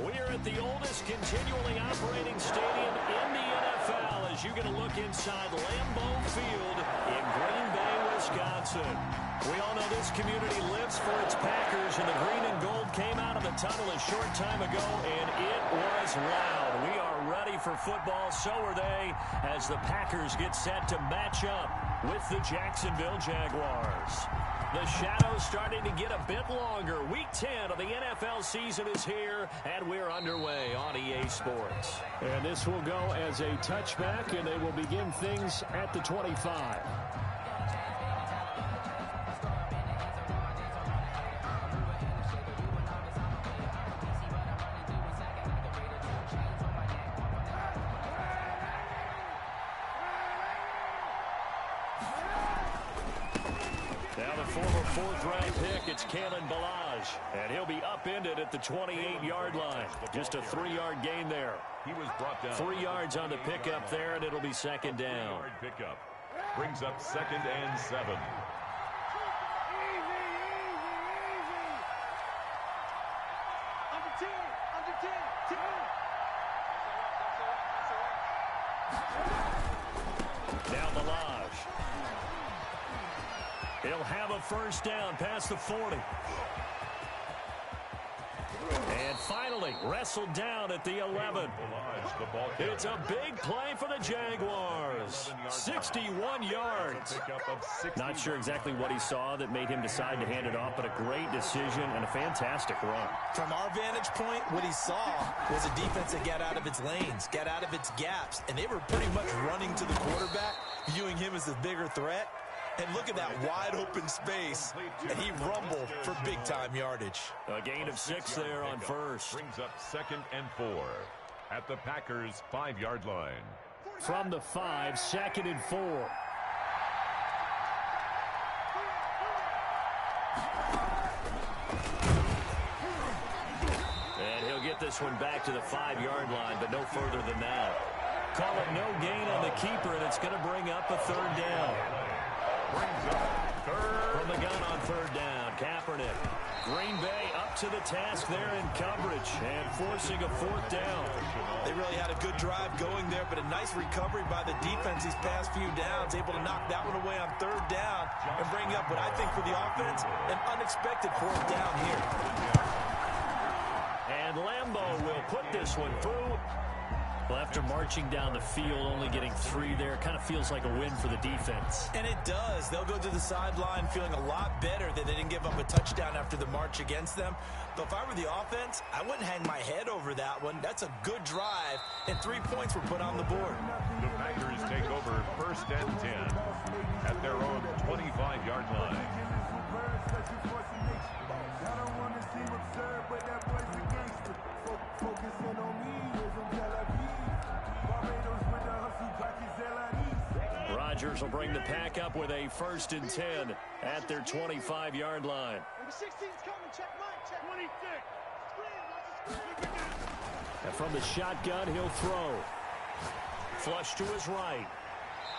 We're at the oldest continually operating stadium in the NFL as you get a look inside Lambeau Field in Green Bay, Wisconsin. We all know this community lives for its Packers, and the green and gold came out of the tunnel a short time ago, and it was loud. We are ready for football, so are they, as the Packers get set to match up with the Jacksonville Jaguars. The shadow's starting to get a bit longer. Week 10 of the NFL season is here, and we're underway on EA Sports. And this will go as a touchback, and they will begin things at the 25. Fourth-round pick, it's Kalen Ballage, and he'll be upended at the 28-yard line. Just a 3-yard gain there. He was brought down. 3 yards on the pickup there, and it'll be second down. Pickup brings up 2nd and 7. Now Ballage. He'll have a first down past the 40. And finally, wrestled down at the 11. It's a big play for the Jaguars. 61 yards. Not sure exactly what he saw that made him decide to hand it off, but a great decision and a fantastic run. From our vantage point, what he saw was a defense that got out of its lanes, got out of its gaps, and they were pretty much running to the quarterback, viewing him as the bigger threat. And look at that wide open space, and he rumbled for big-time yardage. A gain of 6 there on first. Brings up 2nd and 4 at the Packers' 5-yard line. From the 5, 2nd and 4. And he'll get this one back to the 5-yard line, but no further than that. Call it no gain on the keeper, and it's going to bring up a 3rd down. From the gun on 3rd down, Kaepernick. Green Bay up to the task there in coverage and forcing a 4th down. They really had a good drive going there, but a nice recovery by the defense these past few downs, able to knock that one away on 3rd down and bring up what I think for the offense, an unexpected 4th down here. And Lambeau will put this one through. Well, after marching down the field, only getting 3 there, kind of feels like a win for the defense. And it does. They'll go to the sideline feeling a lot better that they didn't give up a touchdown after the march against them. But if I were the offense, I wouldn't hang my head over that one. That's a good drive, and 3 points were put on the board. The Packers take over 1st and 10 at their own 25-yard line. Rodgers will bring the pack up with a 1st and 10 at their 25-yard line. Number 16's coming. Check Mike. Check 26. And from the shotgun, he'll throw. Flush to his right.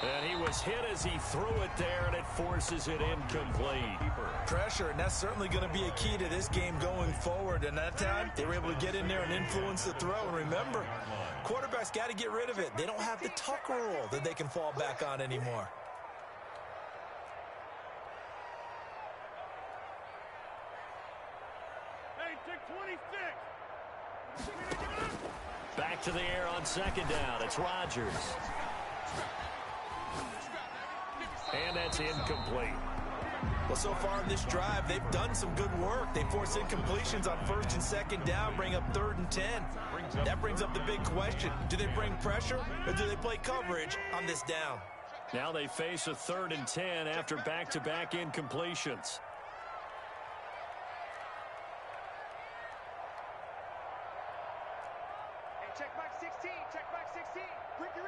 And he was hit as he threw it there, and it forces it incomplete. Pressure, and that's certainly going to be a key to this game going forward. And that time, they were able to get in there and influence the throw. And remember, quarterbacks got to get rid of it. They don't have the tuck rule that they can fall back on anymore. Hey, take 26. Back to the air on 2nd down. It's Rodgers. And that's incomplete. Well, so far in this drive, they've done some good work. They force incompletions on 1st and 2nd down, bring up 3rd and 10. That brings up the big question. Do they bring pressure, or do they play coverage on this down? Now they face a 3rd and 10 after back-to-back incompletions. Hey, check back 16. Check back 16. Ricky.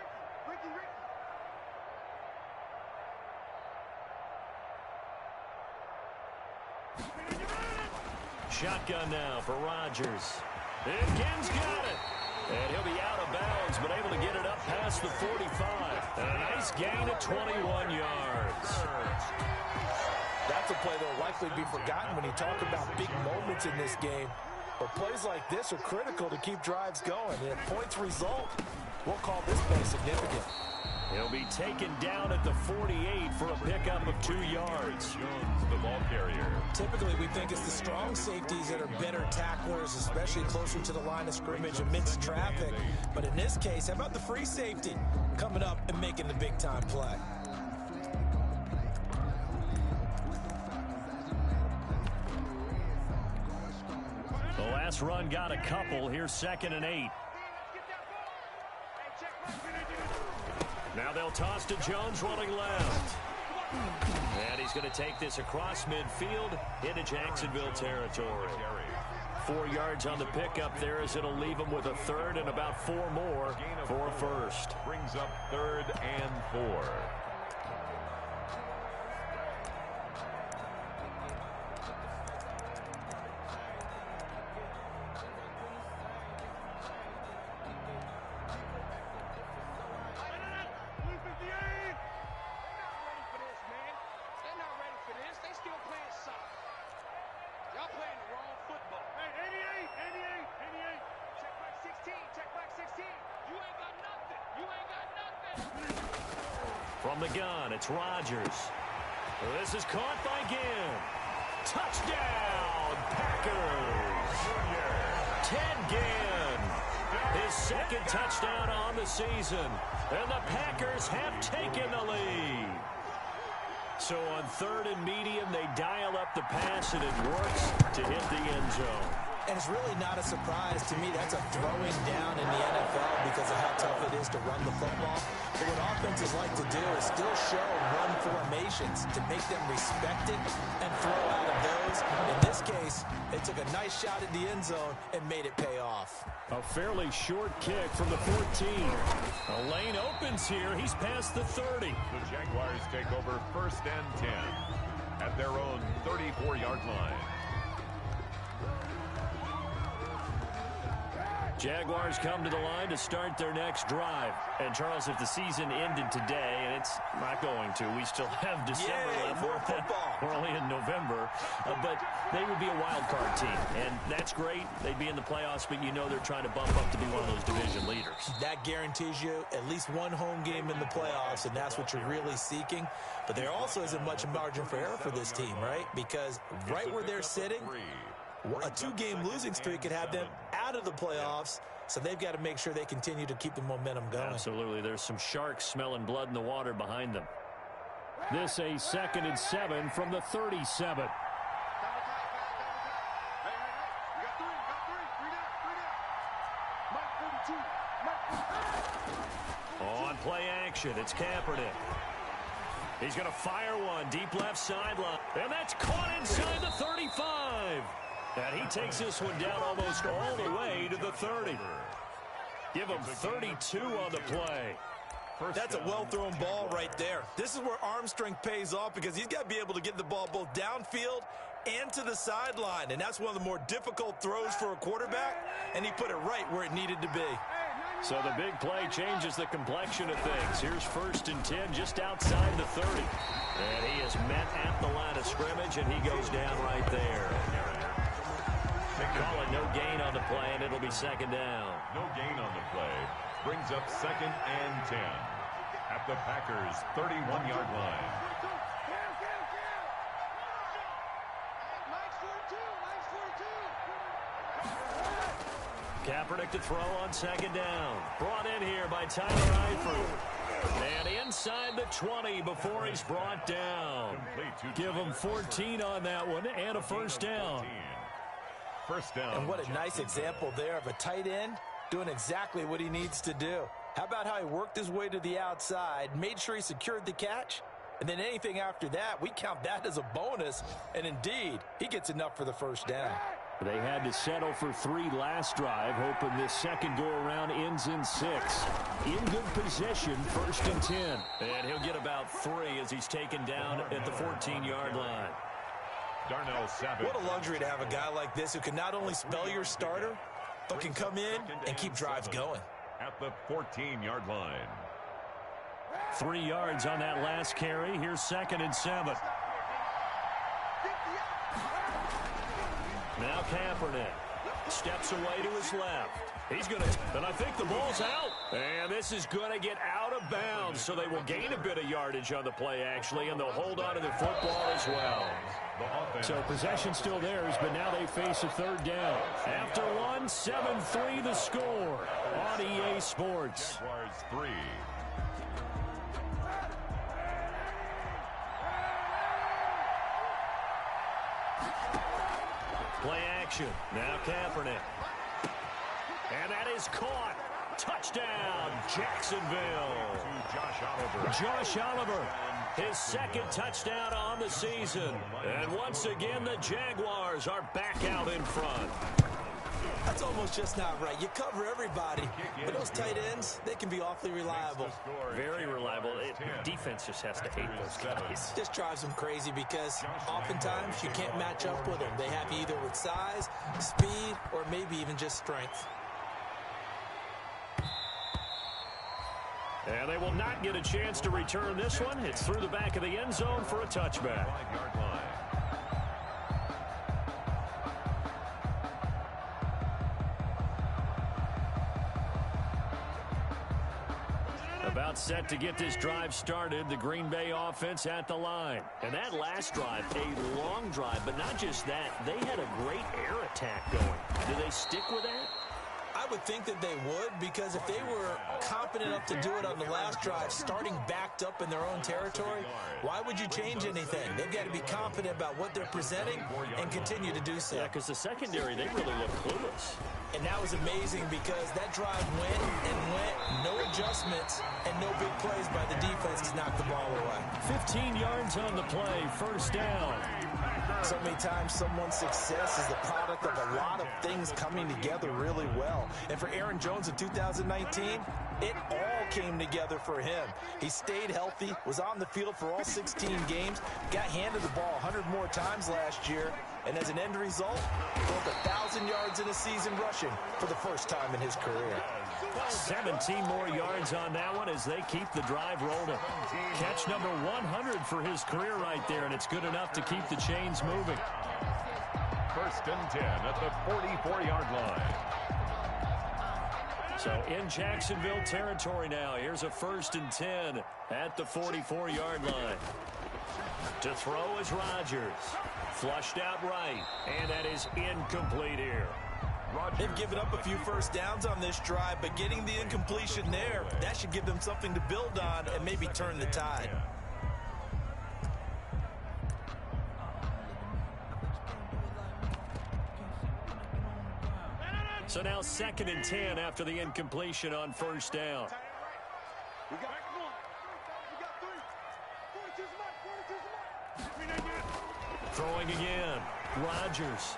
Shotgun now for Rodgers. Higgins got it. And he'll be out of bounds, but able to get it up past the 45. And a nice gain of 21 yards. That's a play that will likely be forgotten when you talk about big moments in this game. But plays like this are critical to keep drives going. And if points result, we'll call this play significant. He'll be taken down at the 48 for a pickup of 2 yards. Jones, the ball carrier. Typically, we think it's the strong safeties that are better tacklers, especially closer to the line of scrimmage amidst traffic. But in this case, how about the free safety coming up and making the big-time play? The last run got a couple. Here's 2nd and 8. Now they'll toss to Jones running left. And he's going to take this across midfield into Jacksonville territory. 4 yards on the pickup there as it'll leave him with a 3rd and about 4 more for a first. Brings up 3rd and 4. From the gun, it's Rodgers. This is caught by Ginn. Touchdown, Packers. 10 Ginn. His 2nd touchdown on the season. And the Packers have taken the lead. So on 3rd and medium, they dial up the pass, and it works to hit the end zone. And it's really not a surprise to me. That's a throwing down in the NFL because of how tough it is to run the football. But what offenses like to do is still show run formations to make them respect it and throw out of those. In this case, they took a nice shot at the end zone and made it pay off. A fairly short kick from the 14. A lane opens here. He's past the 30. The Jaguars take over 1st and 10 at their own 34-yard line. Jaguars come to the line to start their next drive. And, Charles, if the season ended today, and it's not going to, we still have December left. More football. We're only in November. But they would be a wild card team. And that's great. They'd be in the playoffs, but you know they're trying to bump up to be one of those division leaders. That guarantees you at least one home game in the playoffs, and that's what you're really seeking. But there also isn't much margin for error for this team, right? Because right where they're sitting, a 2-game losing streak could have them out of the playoffs, so they've got to make sure they continue to keep the momentum going. Absolutely. There's some sharks smelling blood in the water behind them. This a 2nd and 7 from the 37. On play action, it's Kaepernick. He's going to fire one deep left sideline. And that's caught inside the 35. And he takes this one down almost all the way to the 30. Give him 32 on the play. That's a well-thrown ball right there. This is where arm strength pays off because he's got to be able to get the ball both downfield and to the sideline. And that's one of the more difficult throws for a quarterback, and he put it right where it needed to be. So the big play changes the complexion of things. Here's 1st and 10 just outside the 30. And he is met at the line of scrimmage, and he goes down right there. Call it no gain on the play, and it'll be 2nd down. No gain on the play. Brings up 2nd and 10 at the Packers' 31-yard line. Kaepernick to throw on 2nd down. Brought in here by Tyler Eifert. And inside the 20 before he's brought down. Give him 14 on that one and a 1st down. 1st down. And what a nice example there of a tight end doing exactly what he needs to do. How about how he worked his way to the outside, made sure he secured the catch, and then anything after that, we count that as a bonus. And indeed, he gets enough for the 1st down. They had to settle for 3 last drive, hoping this second go-around ends in 6. In good position, 1st and 10. And he'll get about 3 as he's taken down at the 14-yard line. Darnell Savage. What a luxury to have a guy like this who can not only spell your starter, but can come in and keep drives going. At the 14-yard line. 3 yards on that last carry. Here's 2nd and 7. Now Kaepernick. Steps away to his left. He's going to, and I think the ball's out. And this is going to get out of bounds, so they will gain a bit of yardage on the play, actually, and they'll hold on to the football as well. So possession still theirs, but now they face a third down. After one, 7-3 the score on EA Sports. Jaguars 3. Play action. Now Kaepernick. And that is caught. Touchdown, Jacksonville. Josh Oliver, his second touchdown on the season. And once again, the Jaguars are back out in front. That's almost just not right. You cover everybody, but those tight ends, they can be awfully reliable. Very reliable. Defense just has to hate those guys. Just drives them crazy because oftentimes you can't match up with them. They have you either with size, speed, or maybe even just strength. And they will not get a chance to return this one. It's through the back of the end zone for a touchback. 5-yard line. About set to get this drive started, the Green Bay offense at the line. And that last drive, a long drive, but not just that. They had a great air attack going. Do they stick with that? I would think that they would, because if they were confident enough to do it on the last drive, starting backed up in their own territory, why would you change anything? They've got to be confident about what they're presenting and continue to do so. Yeah, because the secondary, they really look clueless. And that was amazing because that drive went and went, no adjustments, and no big plays by the defense to knock the ball away. 15 yards on the play, first down. So many times someone's success is the product of a lot of things coming together really well. And for Aaron Jones in 2019, it all came together for him. He stayed healthy, was on the field for all 16 games, got handed the ball 100 more times last year, and as an end result, broke 1,000 yards in a season rushing for the first time in his career. 17 more yards on that one as they keep the drive rolling. Catch number 100 for his career right there, and it's good enough to keep the chains moving. First and 10 at the 44-yard line. So in Jacksonville territory now. Here's a first and 10 at the 44-yard line. To throw is Rodgers. Flushed out right, and that is incomplete here. They've given up a few first downs on this drive, but getting the incompletion there, that should give them something to build on and maybe turn the tide. So now second and 10 after the incompletion on first down. We got 3. 42's mark. Throwing again. Rodgers.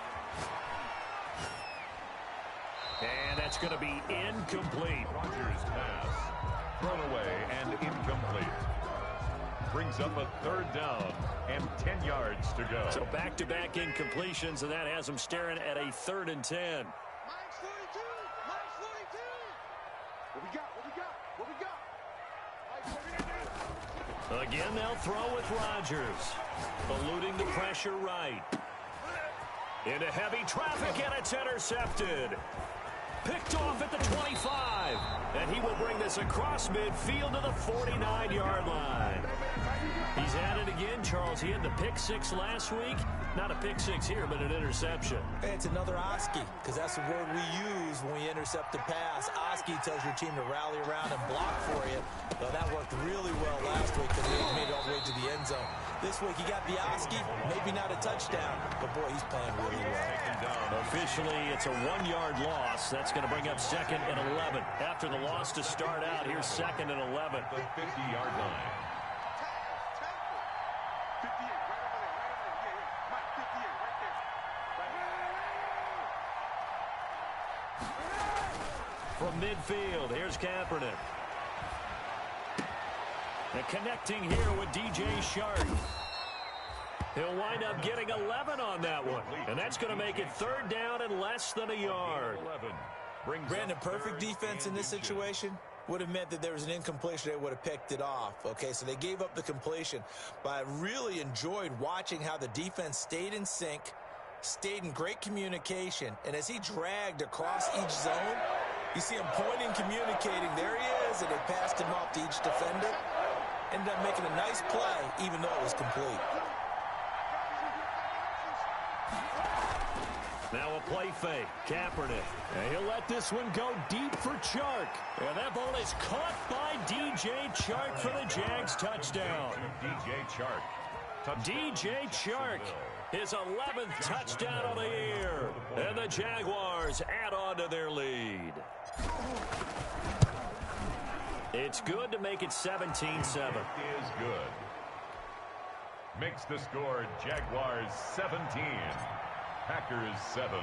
And that's going to be incomplete. Rodgers' pass thrown away and incomplete. Brings up a third down and 10 yards to go. So back-to-back incompletions, and that has them staring at a third and 10. Minus 42. Minus 42. What we got? What we got? Again, they'll throw with Rodgers. Eluding the pressure right. Into heavy traffic, and it's intercepted. Picked off at the 25. And he will bring this across midfield to the 49-yard line. He's at it again, Charles. He had the pick six last week. Not a pick six here, but an interception. Hey, it's another Oski, because that's the word we use when we intercept the pass. Oski tells your team to rally around and block for you. Well, that worked really well last week because he made it all the way to the end zone. This week he got the Oski, maybe not a touchdown, but boy, he's playing really well. Officially, it's a 1-yard loss. That's going to bring up second and 11. After the loss to start out, here's second and 11. The 50-yard line. 58, right over there. Mike, 58, right there. From midfield, here's Kaepernick. And connecting here with DJ Shark. He'll wind up getting 11 on that one. And that's going to make it third down and less than a yard. Brandon, perfect defense in this situation would have meant that there was an incompletion. They would have picked it off. Okay, so they gave up the completion. But I really enjoyed watching how the defense stayed in sync, Stayed in great communication, and as he dragged across each zone, you see him pointing, communicating. There he is, and they passed him off to each defender. Ended up making a nice play, even though it was complete. Now a play fake. Kaepernick. And he'll let this one go deep for Chark. And that ball is caught by DJ Chark for the Jags touchdown. DJ Chark. DJ Chark, his 11th touchdown of the year. And the Jaguars add on to their lead. It's good to make it 17-7. Is good. Makes the score Jaguars 17. Packers 7.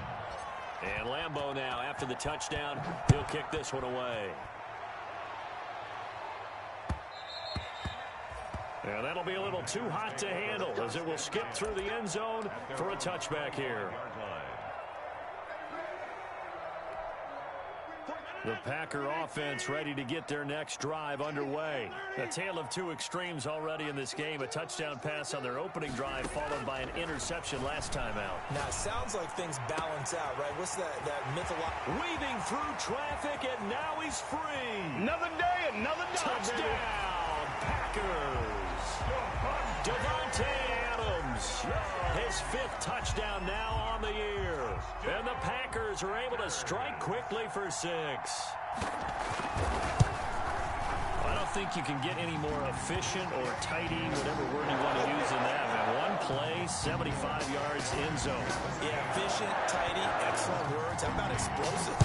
And Lambeau now, after the touchdown, he'll kick this one away. And that'll be a little too hot to handle as it will skip through the end zone for a touchback here. The Packer offense ready to get their next drive underway. A tale of two extremes already in this game. A touchdown pass on their opening drive followed by an interception last time out. Now, it sounds like things balance out, right? What's that mythological? Weaving through traffic, and now he's free. Another day, another Touchdown, Packers. Devontae Adams, his 5th touchdown now on the year. And the Packers are able to strike quickly for 6. I don't think you can get any more efficient or tidy, whatever word you want to use in that. Man, one play, 75 yards in zone. Yeah, efficient, tidy, excellent words. How about explosive?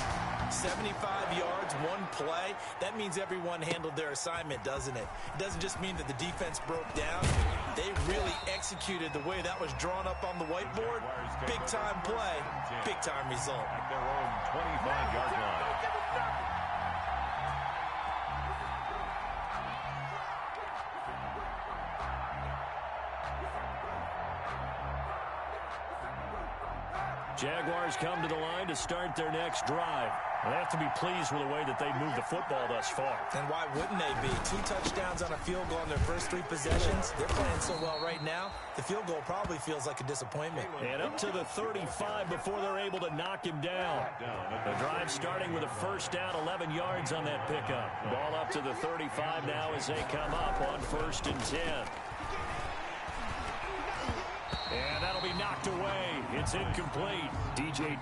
75 yards, one play. That means everyone handled their assignment, doesn't it? It doesn't just mean that the defense broke down. They really executed the way that was drawn up on the whiteboard. Big-time play, big-time result. At their own 25-yard line. Jaguars come to the line to start their next drive. They have to be pleased with the way that they've moved the football thus far. And why wouldn't they be? 2 touchdowns on a field goal in their first 3 possessions. They're playing so well right now, the field goal probably feels like a disappointment. And up to the 35 before they're able to knock him down. The drive starting with a first down, 11 yards on that pickup. Ball up to the 35 now as they come up on 1st and 10. And that'll be knocked away. It's incomplete. DJ.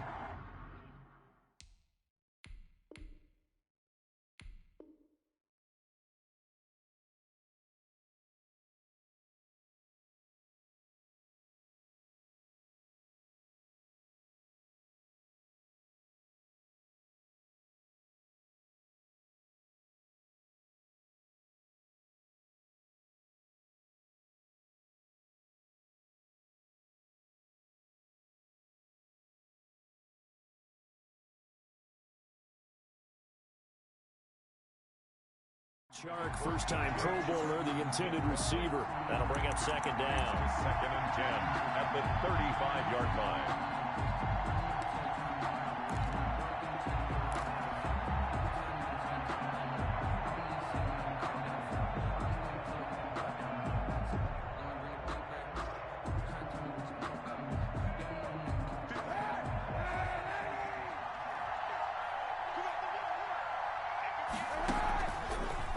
Chark, first-time Pro Bowler, the intended receiver. That'll bring up 2nd down. 2nd and 10 at the 35-yard line.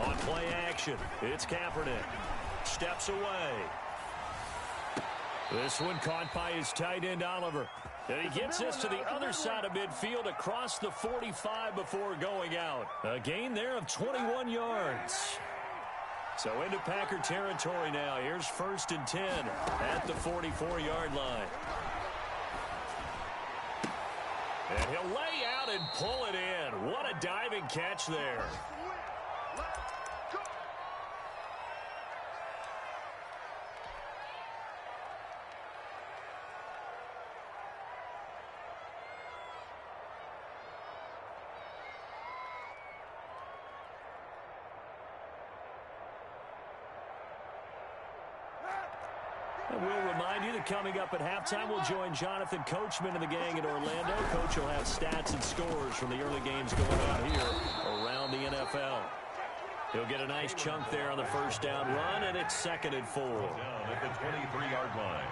On play action, it's Kaepernick. Steps away. This one caught by his tight end, Oliver. And he gets this to the other side of midfield across the 45 before going out. A gain there of 21 yards. So into Packer territory now. Here's 1st and 10 at the 44-yard line. And he'll lay out and pull it in. What a diving catch there. And we'll remind you that coming up at halftime, we'll join Jonathan Coachman and the gang in Orlando. Coach will have stats and scores from the early games going on here around the NFL. He'll get a nice chunk there on the first down run, and it's 2nd and 4. Down at the 23-yard line.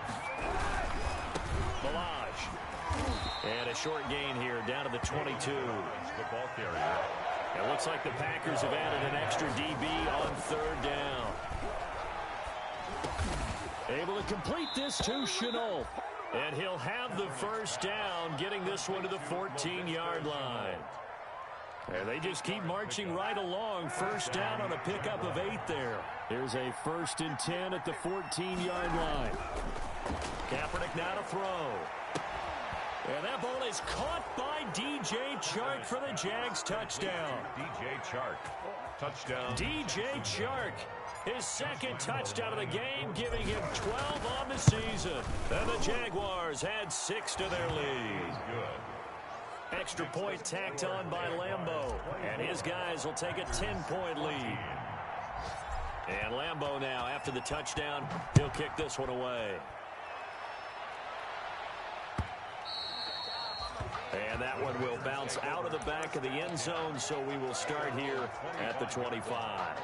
Balaj. And a short gain here down to the 22. The ball carrier. It looks like the Packers have added an extra DB on third down. Able to complete this to Chenault. And he'll have the first down, getting this one to the 14-yard line. And they just keep marching right along. First down on a pickup of 8 there. Here's a 1st and 10 at the 14-yard line. Kaepernick now to throw. And that ball is caught by DJ Chark for the Jags touchdown. DJ Chark. Touchdown. DJ Chark. His 2nd touchdown of the game, giving him 12 on the season. And the Jaguars add 6 to their lead. Good. Extra point tacked on by Lambeau. And his guys will take a 10-point lead. And Lambeau now, after the touchdown, he'll kick this one away. And that one will bounce out of the back of the end zone, so we will start here at the 25.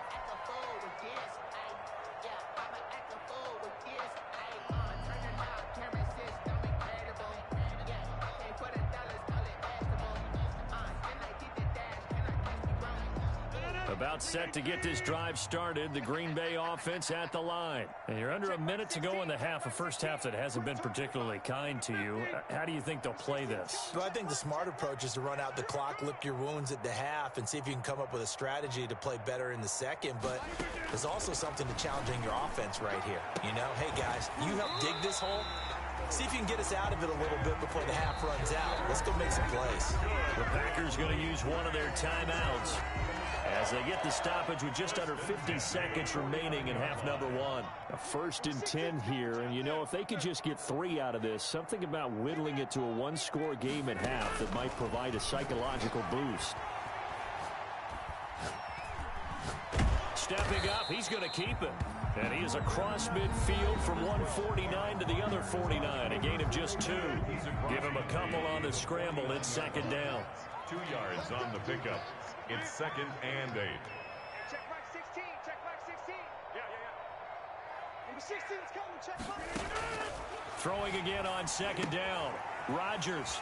About set to get this drive started. The Green Bay offense at the line. And you're under a minute to go in the half, a first half that hasn't been particularly kind to you. How do you think they'll play this? Well, I think the smart approach is to run out the clock, lick your wounds at the half, and see if you can come up with a strategy to play better in the second. But there's also something to challenging your offense right here. You know, hey, guys, you help dig this hole. See if you can get us out of it a little bit before the half runs out. Let's go make some plays. The Packers going to use one of their timeouts as they get the stoppage with just under 50 seconds remaining in half number 1. A 1st and 10 here, and you know, if they could just get 3 out of this, something about whittling it to a 1-score game at half that might provide a psychological boost. Stepping up, he's going to keep it. And he is across midfield from 149 to the other 49, a gain of just 2. Give him a couple on the scramble. It's 2nd down. 2 yards on the pickup. It's 2nd and 8. Check back 16. Check back 16. Yeah. Number 16 is coming. Check back. Throwing again on 2nd down. Rodgers.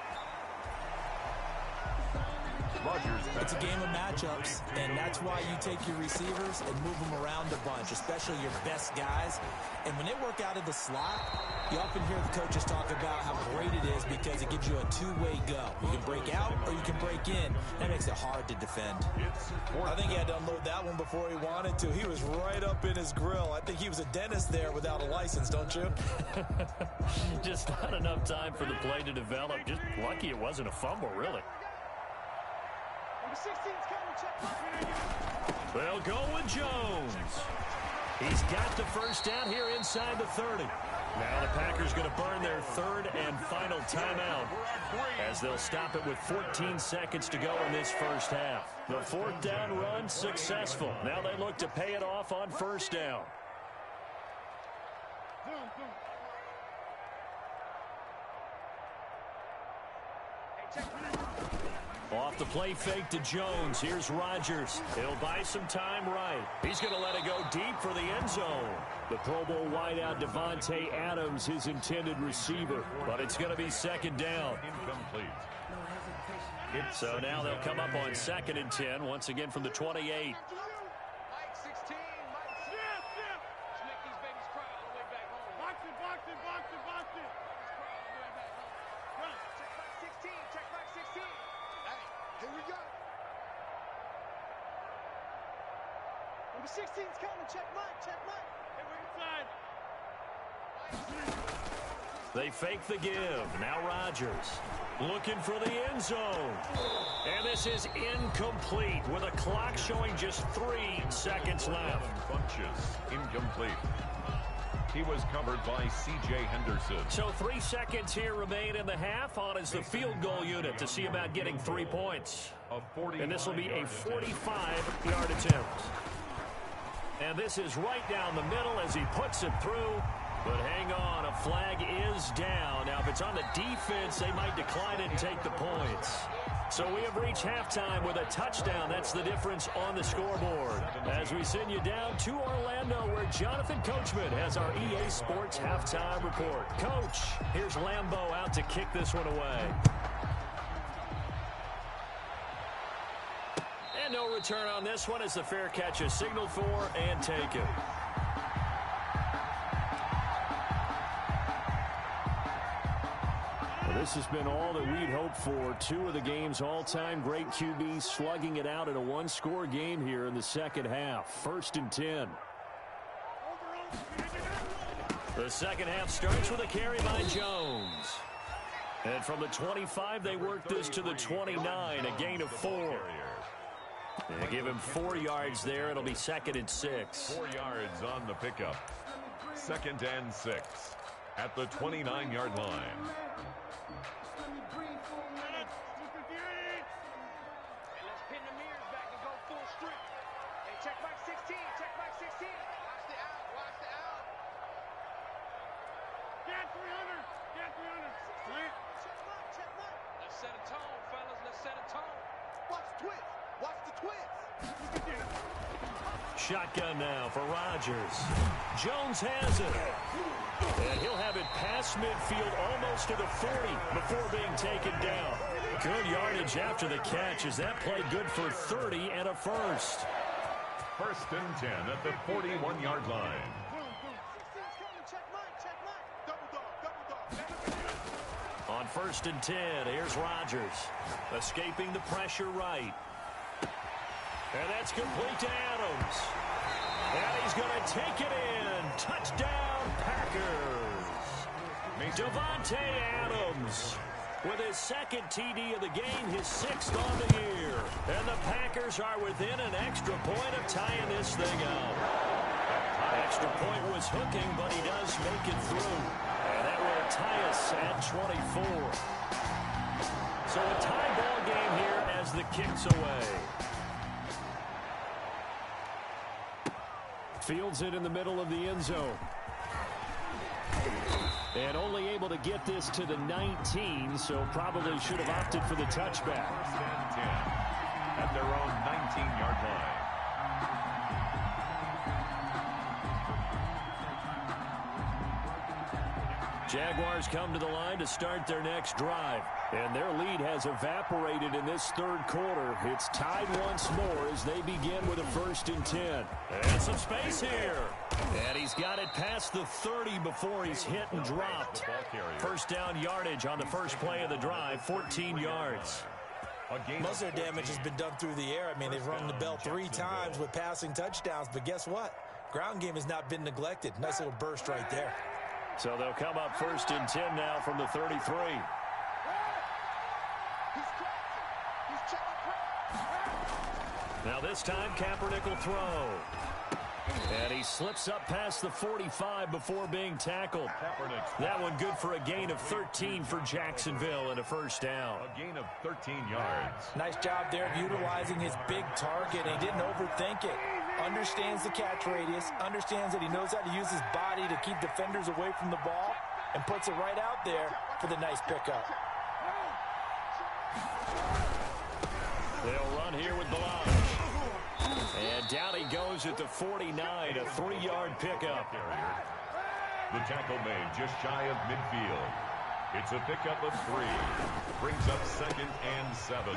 It's a game of matchups, and that's why you take your receivers and move them around a bunch, especially your best guys. And when they work out of the slot, you often hear the coaches talk about how great it is because it gives you a two-way go. You can break out or you can break in. That makes it hard to defend. I think he had to unload that one before he wanted to. He was right up in his grill. I think he was a dentist there without a license, don't you? Just not enough time for the play to develop. Just lucky it wasn't a fumble, really. They'll go with Jones. He's got the first down here inside the 30. Now the Packers going to burn their 3rd and final timeout as they'll stop it with 14 seconds to go in this first half. The 4th down run successful. Now they look to pay it off on 1st down. Off the play fake to Jones. Here's Rodgers. He'll buy some time right. He's going to let it go deep for the end zone. The Pro Bowl wideout Devontae Adams, his intended receiver. But it's going to be 2nd down. Incomplete. So now they'll come up on 2nd and 10, once again from the 28. Number 16's coming. Check Mike. Check Mike. Hey, we're inside. They fake the give. Now Rodgers looking for the end zone. And this is incomplete with a clock showing just 3 seconds left. Bunches. Incomplete. He was covered by C.J. Henderson. So 3 seconds here remain in the half on as the field goal unit to see about getting 3 points. And this will be a 45-yard attempt. And this is right down the middle as he puts it through. But hang on, a flag is down. Now, if it's on the defense, they might decline it and take the points. So we have reached halftime with a touchdown. That's the difference on the scoreboard. As we send you down to Orlando, where Jonathan Coachman has our EA Sports halftime report. Coach, here's Lambeau out to kick this one away. And no return on this one as the fair catch is signaled for and taken. This has been all that we'd hoped for. Two of the game's all-time great QBs slugging it out in a one-score game here in the second half. 1st and 10. The second half starts with a carry by Jones. And from the 25, they work this to the 29, a gain of 4. They give him 4 yards there. It'll be 2nd and 6. 4 yards on the pickup. 2nd and 6 at the 29-yard line. Shotgun now for Rodgers. Jones has it. And he'll have it past midfield almost to the 40 before being taken down. Good yardage after the catch as that play good for 30 and a first. 1st and 10 at the 41-yard line. On 1st and 10, here's Rodgers. Escaping the pressure right. And that's complete to Adams. And he's going to take it in. Touchdown, Packers. Davante Adams with his 2nd TD of the game, his 6th on the year. And the Packers are within an extra point of tying this thing up. Extra point was hooking, but he does make it through. And that will tie us at 24. So a tie ball game here as the kick's away. Fields it in the middle of the end zone. And only able to get this to the 19, so probably should have opted for the touchback. 1st and 10 at their own 19-yard line. Jaguars come to the line to start their next drive. And their lead has evaporated in this 3rd quarter. It's tied once more as they begin with a 1st and 10. And some space here. And he's got it past the 30 before he's hit and dropped. First down yardage on the first play of the drive, 14 yards. Most of their damage has been done through the air. I mean, they've rung the bell 3 times with passing touchdowns. But guess what? Ground game has not been neglected. Nice little burst right there. So they'll come up 1st and 10 now from the 33. Now this time, Kaepernick will throw. And he slips up past the 45 before being tackled. That one good for a gain of 13 for Jacksonville and a first down. A gain of 13 yards. Nice job there of utilizing his big target. He didn't overthink it. Understands the catch radius. Understands that he knows how to use his body to keep defenders away from the ball. And puts it right out there for the nice pickup. They'll run here with Blanche. And down he goes at the 49, a 3-yard pickup. The tackle made just shy of midfield. It's a pickup of 3. Brings up 2nd and 7.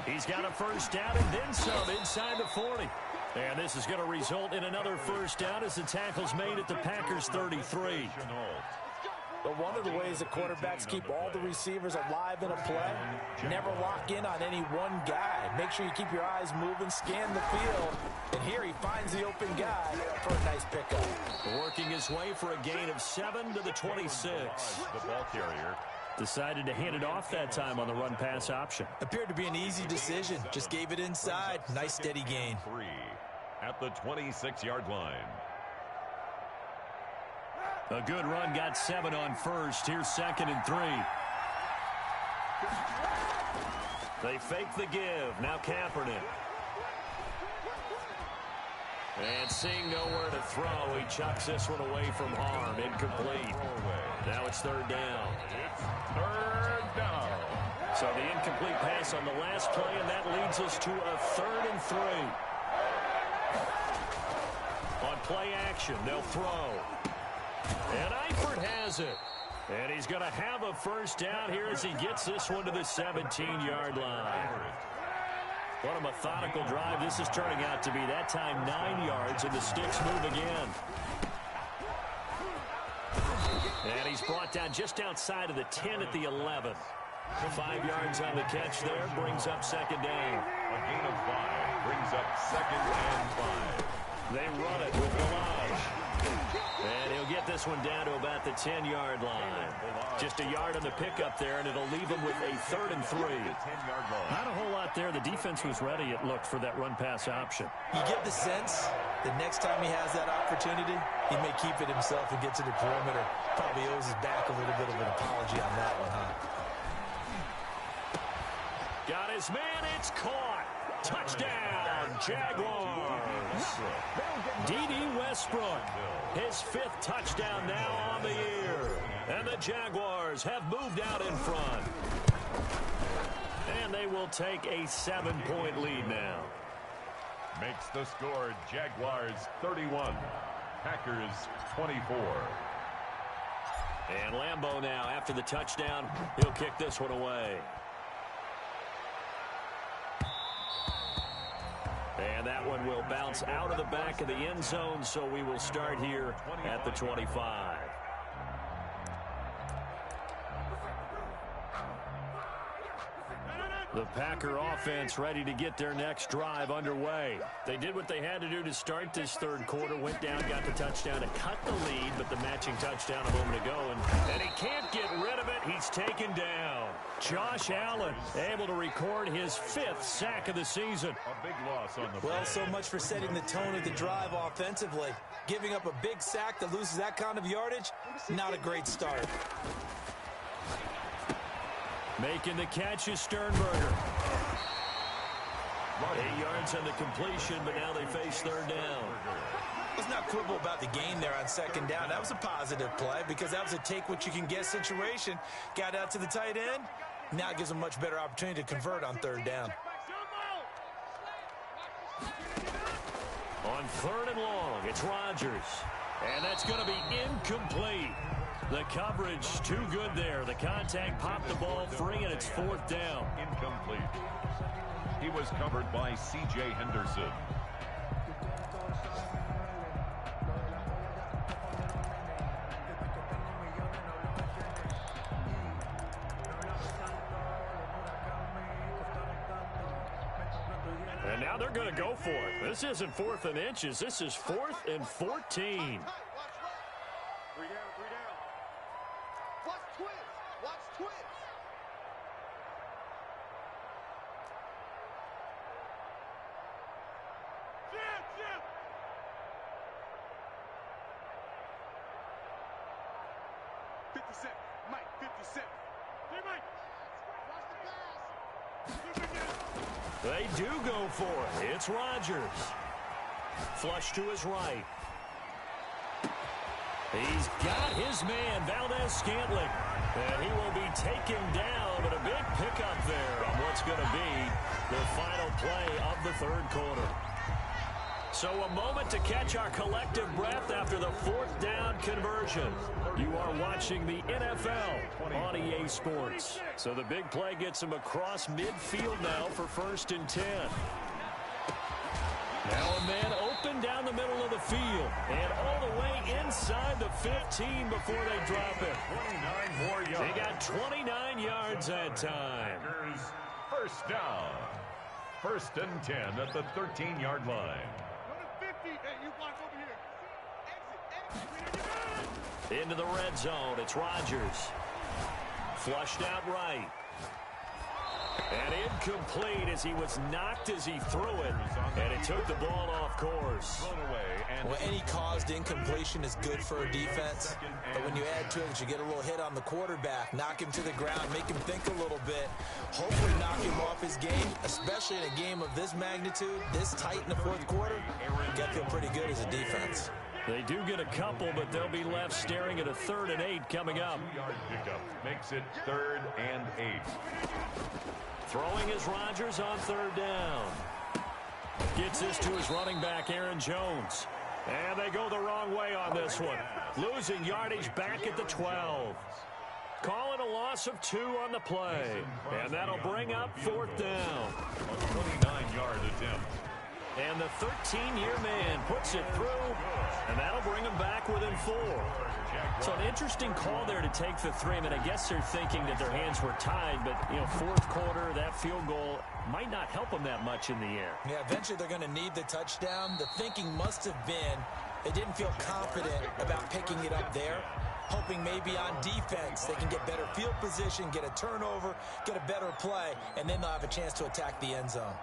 He's got a first down and then some inside the 40. And this is going to result in another first down as the tackle's made at the Packers 33. But one of the ways that quarterbacks keep all the receivers alive in a play, never lock in on any one guy. Make sure you keep your eyes moving, scan the field, and here he finds the open guy for a nice pickup. Working his way for a gain of 7 to the 26. The ball carrier decided to hand it off that time on the run-pass option. Appeared to be an easy decision. Just gave it inside. Nice steady gain. 3 at the 26-yard line. A good run got 7 on first. Here's 2nd and 3. They fake the give. Now Kaepernick. And seeing nowhere to throw, he chucks this one away from harm. Incomplete. Now it's third down. It's third down. So the incomplete pass on the last play, and that leads us to a 3rd and 3. On play action, they'll throw. And Eifert has it. And he's going to have a first down here as he gets this one to the 17-yard line. What a methodical drive this is turning out to be. That time 9 yards, and the sticks move again. And he's brought down just outside of the 10 at the 11. 5 yards on the catch there, brings up second down. A gain of 5 brings up 2nd and 5. They run it with Valage. And he'll get this one down to about the 10-yard line. Just a yard on the pickup there, and it'll leave him with a 3rd and 3. Not a whole lot there. The defense was ready, it looked, for that run-pass option. You get the sense that next time he has that opportunity, he may keep it himself and get to the perimeter. Probably owes his back a little bit of an apology on that one, huh? Got his man. It's caught. Touchdown, Jaguars. D.D. Westbrook, his 5th touchdown now on the year. And the Jaguars have moved out in front. And they will take a 7-point lead now. Makes the score Jaguars 31, Packers 24. And Lambeau now, after the touchdown, he'll kick this one away. And that one will bounce out of the back of the end zone, so we will start here at the 25. The Packer offense ready to get their next drive underway. They did what they had to do to start this third quarter, went down, got the touchdown to cut the lead, but the matching touchdown a moment ago, and he can't get rid of it. He's taken down. Josh Allen able to record his 5th sack of the season. A big loss on the Well, play. so much for setting the tone of the drive offensively. Giving up a big sack that loses that kind of yardage, not a great start. Making the catch is Sternberger. 8 yards on the completion, but now they face third down. Let's not quibble about the gain there on second down. That was a positive play because that was a take-what-you-can-get situation. Got out to the tight end. Now it gives them a much better opportunity to convert on third down. On 3rd and long, it's Rodgers. And that's going to be incomplete. The coverage too good there. The contact popped the ball free, and it's 4th down. Incomplete. He was covered by C.J. Henderson. And now they're going to go for it. This isn't 4th and inches. This is 4th and 14. Watch twins. Jim. 57. Mike, 57. Hey, Mike. Watch the pass. They do go for it. It's Rodgers. Flush to his right. He's got his man, Valdez-Scantling. And he will be taken down, but a big pickup there on what's going to be the final play of the third quarter. So a moment to catch our collective breath after the 4th down conversion. You are watching the NFL on EA Sports. So the big play gets him across midfield now for 1st and 10. Now a man open down the middle of the field and all the way inside the 15 before they drop it. 29 more yards. They got 29 yards that time. Packers first down. 1st and 10 at the 13-yard line. Go to 50. Hey, you block over here. Exit. Into the red zone. It's Rodgers. Flushed out right. And incomplete as he was knocked as he threw it. And it took the ball off course. Well, any caused incompletion is good for a defense. But when you add to it that you get a little hit on the quarterback, knock him to the ground, make him think a little bit, hopefully knock him off his game, especially in a game of this magnitude, this tight in the fourth quarter, you got to feel pretty good as a defense. They do get a couple, but they'll be left staring at a 3rd and 8 coming up. Pickup makes it 3rd and 8. Throwing is Rodgers on 3rd down. Gets this to his running back, Aaron Jones. And they go the wrong way on this one. Losing yardage back at the 12. Calling a loss of 2 on the play. And that'll bring up 4th down. A 29-yard attempt. And the 13-year man puts it through, and that'll bring him back within 4. So an interesting call there to take the 3. I mean, I guess they're thinking that their hands were tied, but, you know, 4th quarter, that field goal might not help them that much in the air. Yeah, eventually they're going to need the touchdown. The thinking must have been they didn't feel confident about picking it up there, hoping maybe on defense they can get better field position, get a turnover, get a better play, and then they'll have a chance to attack the end zone.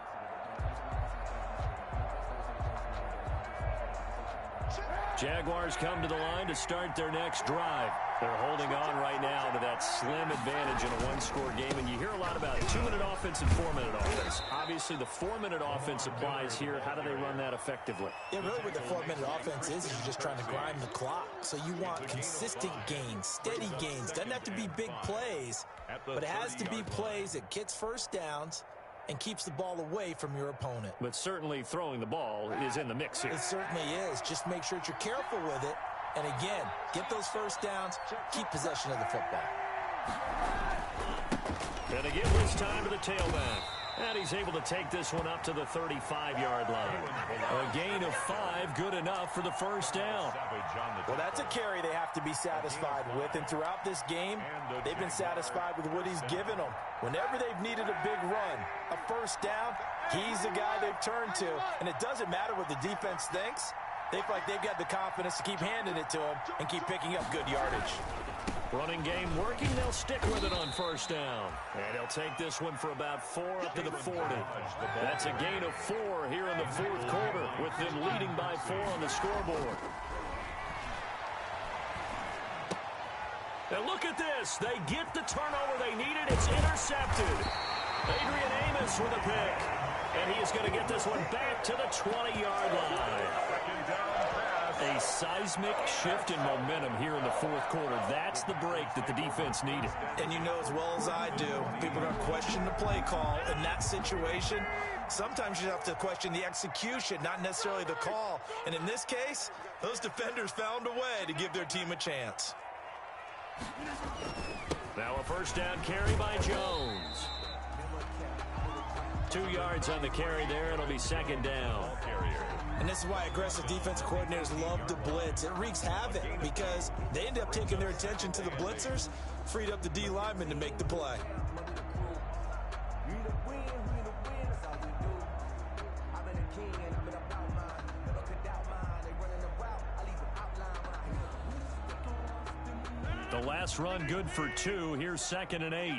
Jaguars come to the line to start their next drive. They're holding on right now to that slim advantage in a one-score game, and you hear a lot about 2-minute offense and 4-minute offense. Obviously, the 4-minute offense applies here. How do they run that effectively? Yeah, really what the 4-minute offense is you're just trying to grind the clock. So you want consistent gains, steady gains. Doesn't have to be big plays, but it has to be plays that gets first downs and keeps the ball away from your opponent. But certainly throwing the ball is in the mix here. It certainly is. Just make sure that you're careful with it. And again, get those first downs, keep possession of the football. And they give this time to the tailback. And he's able to take this one up to the 35-yard line. A gain of 5, good enough for the first down. Well, that's a carry they have to be satisfied with. And throughout this game, they've been satisfied with what he's given them. Whenever they've needed a big run, a first down, he's the guy they've turned to. And it doesn't matter what the defense thinks. They feel like they've got the confidence to keep handing it to him and keep picking up good yardage. Running game working, they'll stick with it on first down. And he'll take this one for about 4 up to the 40. That's a gain of 4 here in the fourth quarter, with them leading by 4 on the scoreboard. And look at this. They get the turnover they needed. It's intercepted. Adrian Amos with a pick. And he is going to get this one back to the 20-yard line. A seismic shift in momentum here in the fourth quarter. That's the break that the defense needed. And you know as well as I do, people are going to question the play call in that situation. Sometimes you have to question the execution, not necessarily the call. And in this case, those defenders found a way to give their team a chance. Now a first down carry by Jones. 2 yards on the carry there. It'll be second down. And this is why aggressive defense coordinators love to blitz. It wreaks havoc because they end up taking their attention to the blitzers, freed up the D lineman to make the play. The last run good for 2. Here's 2nd and 8.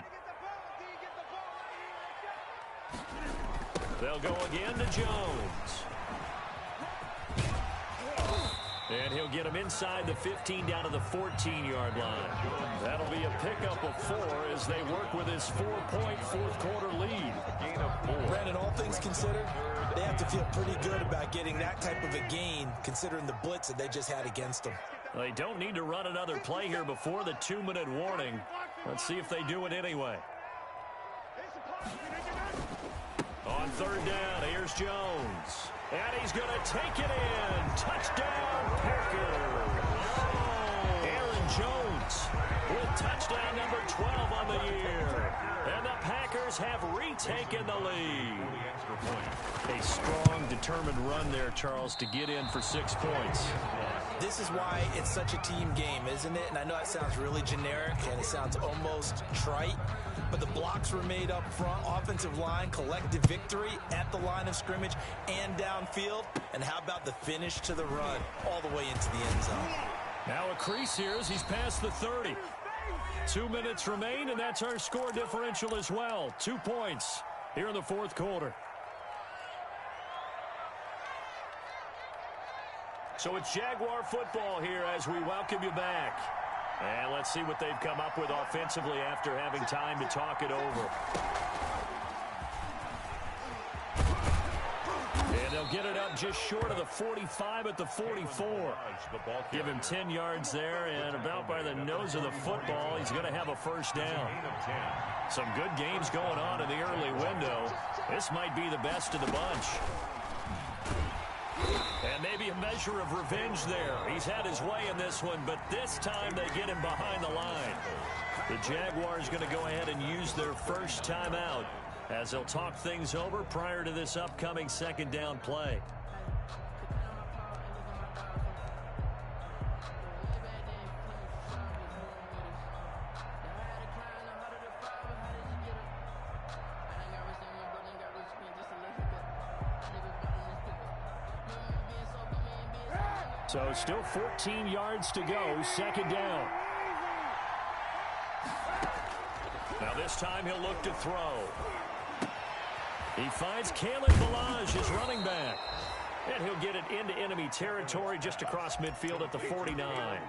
They'll go again to Jones. And he'll get him inside the 15 down to the 14-yard line. That'll be a pickup of 4 as they work with his 4-point fourth quarter lead. Gain of 4. Brandon, all things considered, they have to feel pretty good about getting that type of a gain considering the blitz that they just had against them. They don't need to run another play here before the 2-minute warning. Let's see if they do it anyway. On third down, here's Jones. And he's going to take it in. Touchdown, Packers. Aaron Jones with touchdown number 12 on the year. And the Packers have retaken the lead. A strong, determined run there, Charles, to get in for 6 points. This is why it's such a team game, isn't it? And I know it sounds really generic and it sounds almost trite, but the blocks were made up front, offensive line, collective victory at the line of scrimmage and downfield. And how about the finish to the run all the way into the end zone? Now a crease here as he's past the 30. 2 minutes remain, and that's our score differential as well. 2 points here in the fourth quarter. So it's Jaguar football here as we welcome you back. And let's see what they've come up with offensively after having time to talk it over. And they'll get it up just short of the 45 at the 44. Give him 10 yards there, and about by the nose of the football, he's going to have a first down. Some good games going on in the early window. This might be the best of the bunch. And maybe a measure of revenge there. He's had his way in this one, but this time they get him behind the line. The Jaguars going to go ahead and use their first timeout as they'll talk things over prior to this upcoming second down play. So still 14 yards to go, second down. Now this time he'll look to throw. He finds Kalen Ballage, his running back. And he'll get it into enemy territory just across midfield at the 49.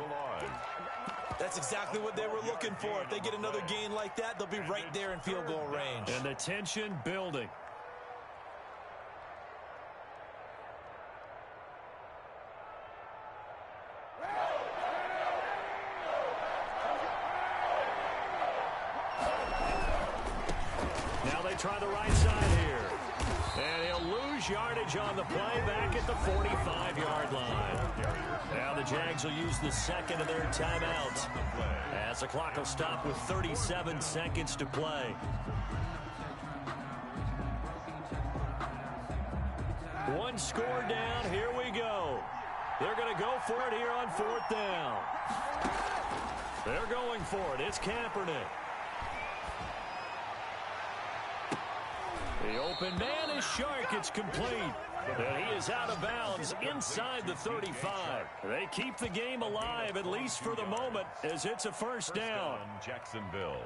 That's exactly what they were looking for. If they get another gain like that, they'll be right there in field goal range. And the tension building. Try the right side here. And he'll lose yardage on the play back at the 45-yard line. Now the Jags will use the second of their timeouts as the clock will stop with 37 seconds to play. One score down. Here we go. They're going to go for it here on fourth down. They're going for it. It's Kaepernick. The open man is Shark. It's complete. And he is out of bounds inside the 35. They keep the game alive, at least for the moment, as it's a first down. Jacksonville.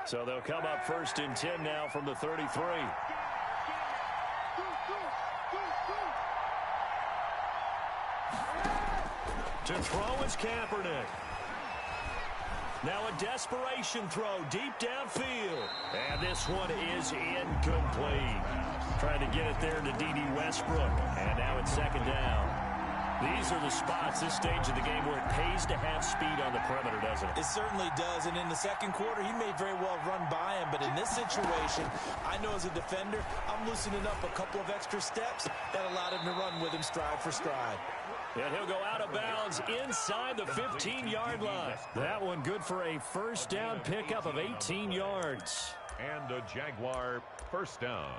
So they'll come up first and 10 now from the 33. To throw is Kaepernick. Now a desperation throw deep downfield. And this one is incomplete. Trying to get it there to D.D. Westbrook. And now it's second down. These are the spots, this stage of the game, where it pays to have speed on the perimeter, doesn't it? It certainly does. And in the second quarter, he may very well run by him. But in this situation, I know as a defender, I'm loosening up a couple of extra steps that allowed him to run with him stride for stride. And he'll go out of bounds inside the 15-yard line. That one good for a first down pickup of 18 yards. And a Jaguar first down.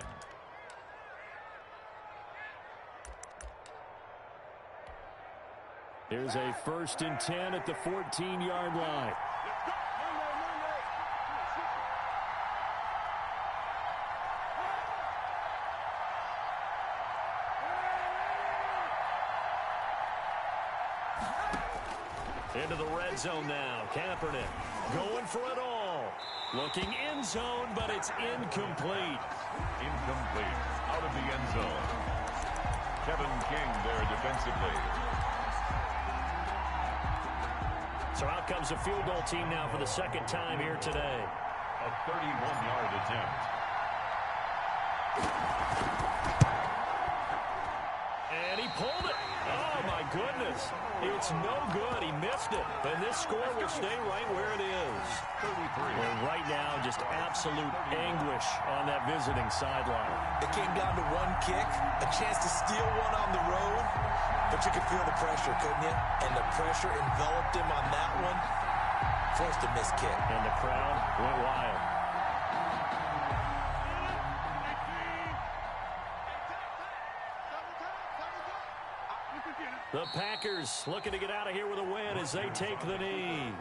Here's a first and 10 at the 14-yard line. Into the red zone now. Kaepernick going for it all. Looking end zone, but it's incomplete. Incomplete. Out of the end zone. Kevin King there defensively. So out comes the field goal team now for the second time here today. A 31-yard attempt. And he pulled it. Oh, my goodness. It's no good. He missed it. And this score will stay right where it is. 33. And right now, just absolute anguish on that visiting sideline. It came down to one kick, a chance to steal one on the road. But you could feel the pressure, couldn't you? And the pressure enveloped him on that one. Forced a missed kick. And the crowd went wild. The Packers looking to get out of here with a win as they take the knee.